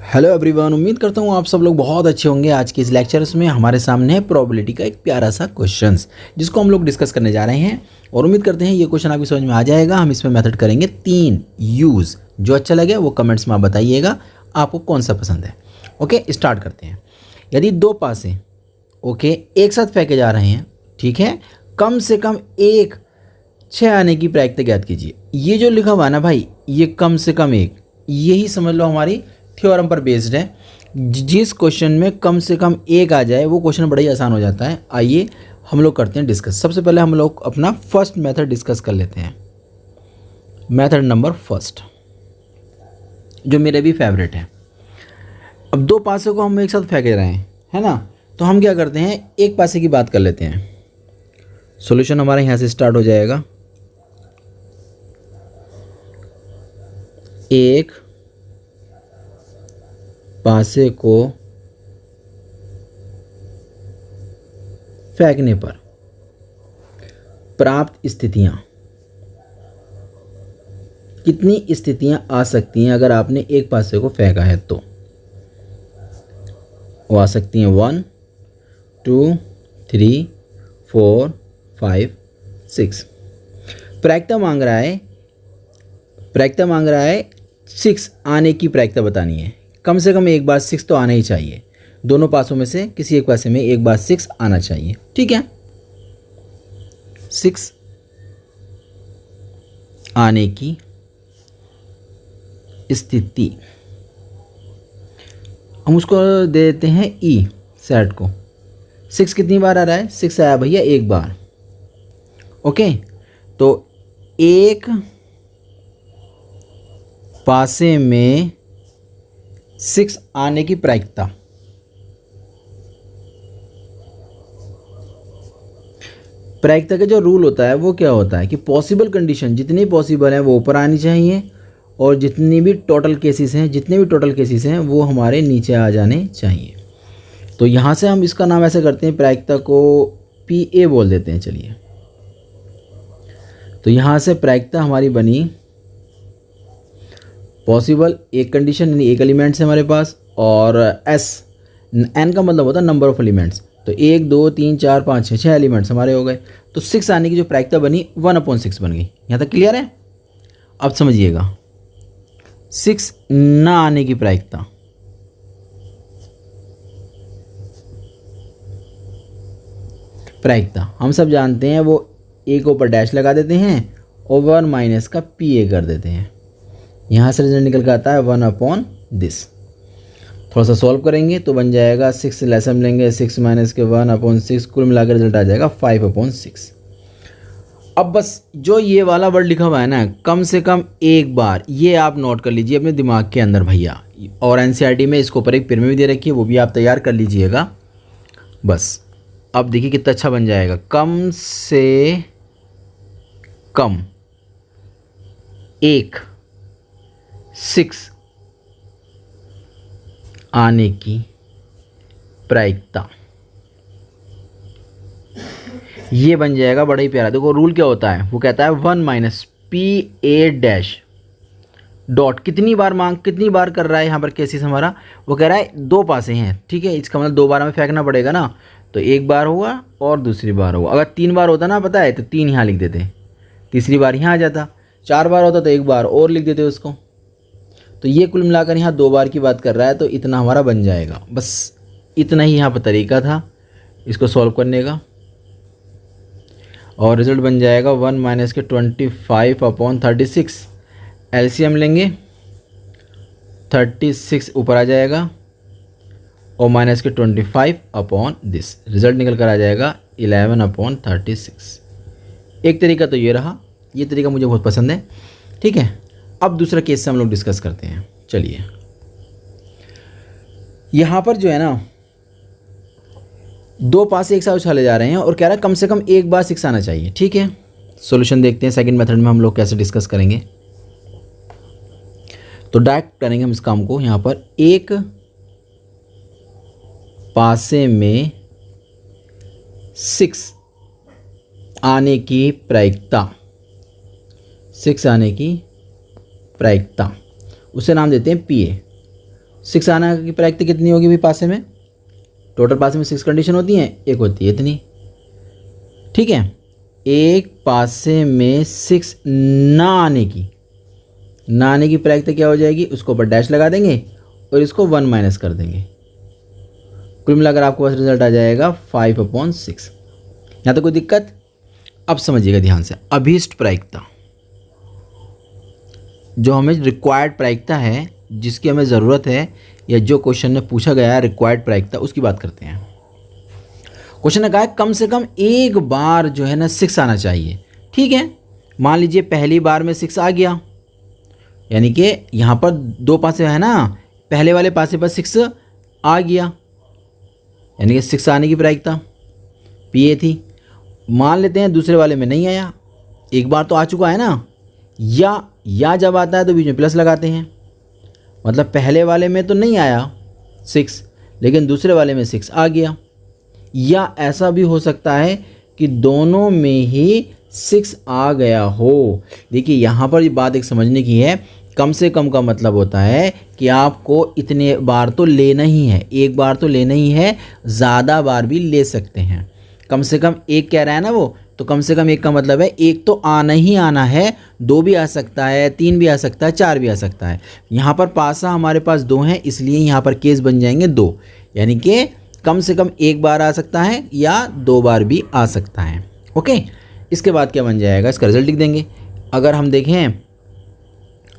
Hello everyone, उम्मीद करता हूँ आप सब लोग बहुत अच्छे होंगे। आज के इस लेक्चर्स में हमारे सामने है प्रोबेबिलिटी का एक प्यारा सा क्वेश्चंस जिसको हम लोग डिस्कस करने जा रहे हैं और उम्मीद करते हैं ये क्वेश्चन आपकी समझ में आ जाएगा। हम इसमें मेथड करेंगे 3 यूज़। जो अच्छा लगे वो कमेंट्स में आप बताइएगा आपको कौन सा पसंद है। ओके, स्टार्ट करते हैं। यदि दो पासे एक साथ फेंके जा रहे हैं, ठीक है, कम से कम एक 6 आने की प्रायिकता ज्ञात कीजिए। ये जो लिखा हुआ है ना भाई, ये कम से कम एक, यही समझ लो हमारी थ्योरम पर बेस्ड है। जिस क्वेश्चन में कम से कम एक आ जाए वो क्वेश्चन बड़ा ही आसान हो जाता है। आइए हम लोग करते हैं डिस्कस। सबसे पहले हम लोग अपना फर्स्ट मेथड डिस्कस कर लेते हैं। मेथड नंबर फर्स्ट जो मेरे भी फेवरेट है। अब दो पासे को हम एक साथ फेंक रहे हैं, है ना, तो हम क्या करते हैं, एक पासे की बात कर लेते हैं। सॉल्यूशन हमारा यहाँ से स्टार्ट हो जाएगा। एक पासे को फेंकने पर प्राप्त स्थितियां, कितनी स्थितियां आ सकती हैं अगर आपने एक पासे को फेंका है तो वो आ सकती हैं 1 2 3 4 5 6। प्रायिकता मांग रहा है 6 आने की प्रायिकता बतानी है। कम से कम एक बार 6 तो आना ही चाहिए। दोनों पासों में से किसी एक पासे में एक बार 6 आना चाहिए, ठीक है। 6 आने की स्थिति हम उसको दे देते हैं ई सेट को। 6 कितनी बार आ रहा है? 6 आया भैया एक बार। ओके, तो एक पासे में 6 आने की प्रायिकता, का जो रूल होता है वो क्या होता है कि पॉसिबल कंडीशन जितनी पॉसिबल है वो ऊपर आनी चाहिए और जितने भी टोटल केसेस हैं वो हमारे नीचे आ जाने चाहिए। तो यहाँ से हम इसका नाम ऐसे करते हैं, प्रायिकता को PA बोल देते हैं। चलिए, तो यहाँ से प्रायिकता हमारी बनी पॉसिबल, एक कंडीशन यानी एक एलिमेंट्स है हमारे पास, और n का मतलब होता है नंबर ऑफ एलिमेंट्स। तो 1 2 3 4 5 6 एलिमेंट्स हमारे हो गए। तो 6 आने की जो प्रायिकता बनी 1/6 बन गई। यहाँ तक क्लियर है? अब समझिएगा, 6 ना आने की प्रायिकता, हम सब जानते हैं, वो ए के ऊपर डैश लगा देते हैं और 1 माइनस का PA कर देते हैं। यहाँ से रिजल्ट निकल कर आता है 1/this। थोड़ा सा सॉल्व करेंगे तो बन जाएगा 6 लेसन लेंगे, 6 माइनस के 1/6, कुल मिलाकर रिजल्ट आ जाएगा 5/6। अब बस जो ये वाला वर्ड लिखा हुआ है ना, कम से कम एक बार, ये आप नोट कर लीजिए अपने दिमाग के अंदर भैया। और NCERT में इसको ऊपर एक पेन में भी दे रखी है, वो भी आप तैयार कर लीजिएगा। बस अब देखिए कितना अच्छा बन जाएगा। कम से कम एक 6 आने की प्रायिकता, ये बन जाएगा बड़ा ही प्यारा। देखो रूल क्या होता है, वो कहता है 1 माइनस PA डैश डॉट। कितनी बार कर रहा है यहाँ पर केसेस हमारा, वो कह रहा है दो पासे हैं, ठीक है। इसका मतलब 2 बार हमें फेंकना पड़ेगा ना, तो एक बार हुआ और दूसरी बार हुआ। अगर 3 बार होता ना, पता है, तो 3 यहाँ लिख देते, तीसरी बार यहाँ आ जाता। 4 बार होता तो एक बार और लिख देते उसको। तो ये कुल मिलाकर यहाँ 2 बार की बात कर रहा है, तो इतना हमारा बन जाएगा। बस इतना ही यहाँ पर तरीका था इसको सॉल्व करने का, और रिजल्ट बन जाएगा 1 माइनस के 25/36। LCM लेंगे, 36 ऊपर आ जाएगा और माइनस के 25/this, रिजल्ट निकल कर आ जाएगा 11/36। एक तरीका तो ये रहा, ये तरीका मुझे बहुत पसंद है, ठीक है। अब दूसरा केस से हम लोग डिस्कस करते हैं। चलिए, यहाँ पर जो है ना, दो पासे एक साथ उछाले जा रहे हैं और कह रहा है कम से कम एक बार 6 आना चाहिए, ठीक है। सॉल्यूशन देखते हैं सेकंड मेथड में हम लोग कैसे डिस्कस करेंगे। तो डायरेक्ट करेंगे हम इस काम को। यहाँ पर एक पासे में 6 आने की प्रायिकता, 6 आने की प्रायिकता, उसे नाम देते हैं PA। 6 आने की प्रायिकता कितनी होगी भाई पासे में? टोटल पासे में 6 कंडीशन होती हैं, एक होती है इतनी, ठीक है। एक पासे में 6 ना आने की प्रायिकता क्या हो जाएगी? उसको ऊपर डैश लगा देंगे और इसको 1 माइनस कर देंगे। कुल मिलाकर आपको बस रिजल्ट आ जाएगा 5/6। यहाँ तो कोई दिक्कत? अब समझिएगा ध्यान से, अभीष्ट प्रायिकता, जो हमें रिक्वायर्ड प्रायिकता है, जिसकी हमें ज़रूरत है, या जो क्वेश्चन में पूछा गया है रिक्वायर्ड प्रायिकता, उसकी बात करते हैं। क्वेश्चन ने कहा है कम से कम एक बार जो है ना 6 आना चाहिए, ठीक है। मान लीजिए पहली बार में 6 आ गया, यानी कि यहाँ पर 2 पासे है ना, पहले वाले पासे पर 6 आ गया, यानी कि 6 आने की प्रायिकता पी ए थी। मान लेते हैं दूसरे वाले में नहीं आया, एक बार तो आ चुका है ना, या जब आता है तो बीच में प्लस लगाते हैं, मतलब पहले वाले में तो नहीं आया 6, लेकिन दूसरे वाले में 6 आ गया। या ऐसा भी हो सकता है कि दोनों में ही 6 आ गया हो। देखिए यहाँ पर ये बात एक समझने की है, कम से कम का मतलब होता है कि आपको इतने बार तो लेना ही है, एक बार तो लेना ही है, ज़्यादा बार भी ले सकते हैं। कम से कम एक कह रहा है ना वो, तो कम से कम एक का मतलब है एक तो आना ही आना है, 2 भी आ सकता है, 3 भी आ सकता है, 4 भी आ सकता है। यहाँ पर पासा हमारे पास 2 हैं, इसलिए यहाँ पर केस बन जाएंगे 2, यानी कि कम से कम एक बार आ सकता है या 2 बार भी आ सकता है। ओके, इसके बाद क्या बन जाएगा, इसका रिजल्ट लिख देंगे। अगर हम देखें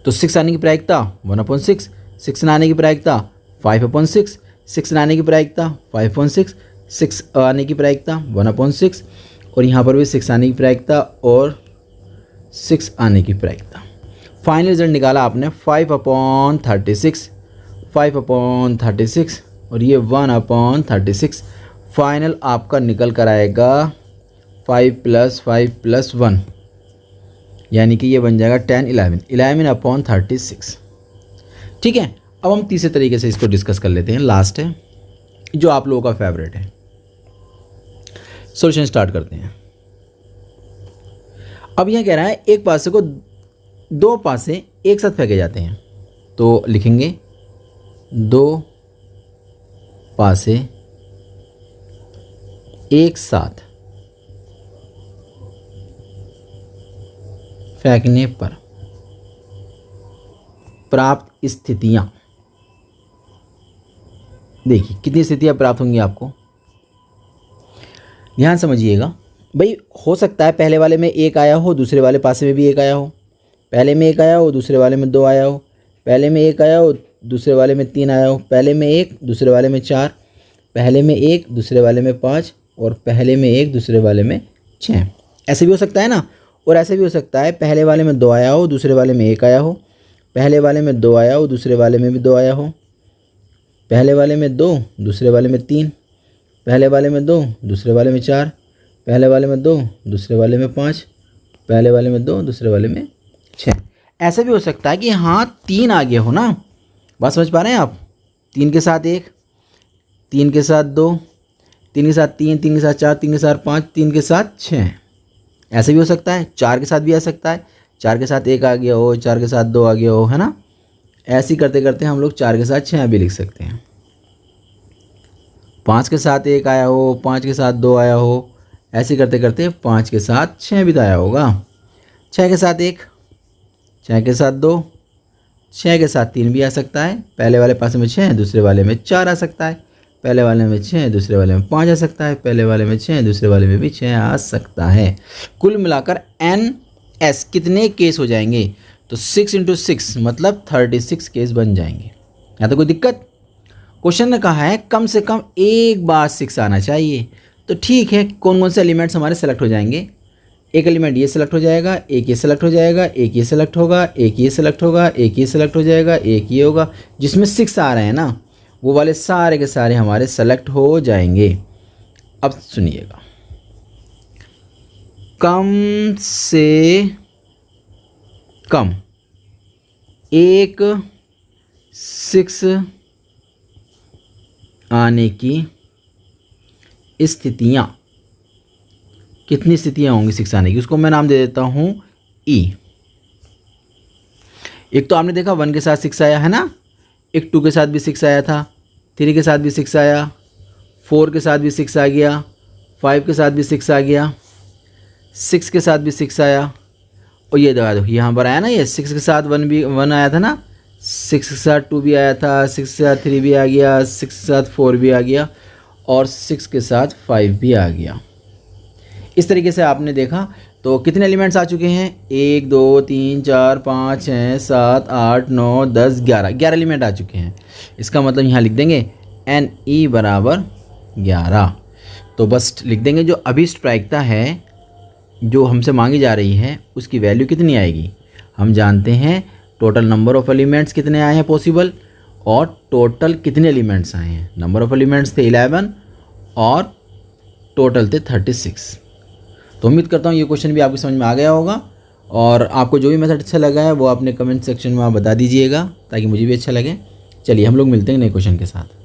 तो 6 आने की प्रायिकता 1/6, 6 ना आने की प्रायिकता 5/6, 6 ना आने की प्रायिकता 5/6, 6 आने की प्रायिकता 1/6, और यहाँ पर भी 6 आने की प्रायिकता और 6 आने की प्रायिकता। फाइनल रिजल्ट निकाला आपने 5/36, 5/36 और ये 1/36। फाइनल आपका निकल कर आएगा 5 + 5 + 1, यानी कि ये बन जाएगा 10, 11/36। ठीक है, अब हम तीसरे तरीके से इसको डिस्कस कर लेते हैं, लास्ट है जो आप लोगों का फेवरेट है। सॉल्यूशन स्टार्ट करते हैं। अब यह कह रहा है एक पासे को 2 पासे एक साथ फेंके जाते हैं, तो लिखेंगे 2 पासे एक साथ फेंकने पर प्राप्त स्थितियां। देखिए कितनी स्थितियां प्राप्त होंगी आपको, ध्यान समझिएगा भाई। हो सकता है पहले वाले में 1 आया हो, दूसरे वाले पासे में भी 1 आया हो, पहले में 1 आया हो, दूसरे वाले में 2 आया हो, पहले में 1 आया हो, दूसरे वाले में 3 आया हो, पहले में 1, दूसरे वाले में 4, पहले में 1, दूसरे वाले में 5, और पहले में 1, दूसरे वाले में 6। ऐसे भी हो सकता है ना। और ऐसे भी हो सकता है पहले वाले में 2 आया हो, दूसरे वाले में 1 आया हो, पहले वाले में 2 आया हो, दूसरे वाले में भी 2 आया हो, पहले वाले में 2, दूसरे वाले में 3, पहले वाले में 2, दूसरे वाले में 4, पहले वाले में 2, दूसरे वाले में 5, पहले वाले में 2, दूसरे वाले में 6। ऐसे भी हो सकता है कि हाँ 3 आ गया हो ना, बात समझ पा रहे हैं आप। 3 के साथ 1, 3 के साथ 2, 3 के साथ 3, 3 के साथ 4, 3 के साथ 5, 3 के साथ 6। ऐसे भी हो सकता है 4 के साथ भी आ सकता है, 4 के साथ 1 आ गया हो, 4 के साथ 2 आ गया हो, है ना। ऐसे ही करते करते हम लोग 4 के साथ 6 भी लिख सकते हैं। 5 के साथ 1 आया हो, 5 के साथ 2 आया हो, ऐसे करते करते 5 के साथ 6 भी तो आया होगा। 6 के साथ 1, 6 के साथ 2, 6 के साथ 3 भी आ सकता है, पहले वाले पासे में 6, दूसरे वाले में 4 आ सकता है, पहले वाले में 6, दूसरे वाले में 5 आ सकता है, पहले वाले में 6, दूसरे वाले में भी 6 आ सकता है। कुल मिलाकर NS कितने केस हो जाएंगे, तो 6 × 6 मतलब 36 केस बन जाएंगे। यहाँ तो कोई दिक्कत। क्वेश्चन ने कहा है कम से कम एक बार 6 आना चाहिए, तो ठीक है, कौन कौन से एलिमेंट्स हमारे सेलेक्ट हो जाएंगे। एक एलिमेंट ये सेलेक्ट हो जाएगा, एक ये सेलेक्ट हो जाएगा, एक ये सेलेक्ट होगा, एक ये सेलेक्ट होगा, एक ये सेलेक्ट हो जाएगा, एक ये होगा। जिसमें 6 आ रहे हैं ना, वो वाले सारे के सारे हमारे सेलेक्ट हो जाएंगे। अब सुनिएगा, कम से कम एक 6 आने की स्थितियाँ, कितनी स्थितियाँ होंगी 6 आने की, उसको मैं नाम दे देता हूँ E। एक तो आपने देखा 1 के साथ 6 आया है ना, एक 2 के साथ भी 6 आया था, 3 के साथ भी 6 आया, 4 के साथ भी 6 आ गया, 5 के साथ भी 6 आ गया, 6 के साथ भी 6 आया, और ये दबा दो यहाँ पर आया ना, ये 6 के साथ 1 आया था ना, 6 के साथ 2 भी आया था, 6 के साथ 3 भी आ गया, 6 के साथ 4 भी आ गया, और 6 के साथ 5 भी आ गया। इस तरीके से आपने देखा तो कितने एलिमेंट्स आ चुके हैं, 1 2 3 4 5 6 7 8 9 10 11 एलिमेंट आ चुके हैं। इसका मतलब यहाँ लिख देंगे NE बराबर 11। तो बस लिख देंगे जो अभीष्ट प्रायिकता है जो हमसे मांगी जा रही है उसकी वैल्यू कितनी आएगी। हम जानते हैं टोटल नंबर ऑफ़ एलिमेंट्स कितने आए हैं पॉसिबल, और टोटल कितने एलिमेंट्स आए हैं। नंबर ऑफ़ एलिमेंट्स थे 11 और टोटल थे 36। तो उम्मीद करता हूँ ये क्वेश्चन भी आपको समझ में आ गया होगा, और आपको जो भी मेथड अच्छा लगा है वो अपने कमेंट सेक्शन में आप बता दीजिएगा ताकि मुझे भी अच्छा लगे। चलिए हम लोग मिलते हैं नए क्वेश्चन के साथ।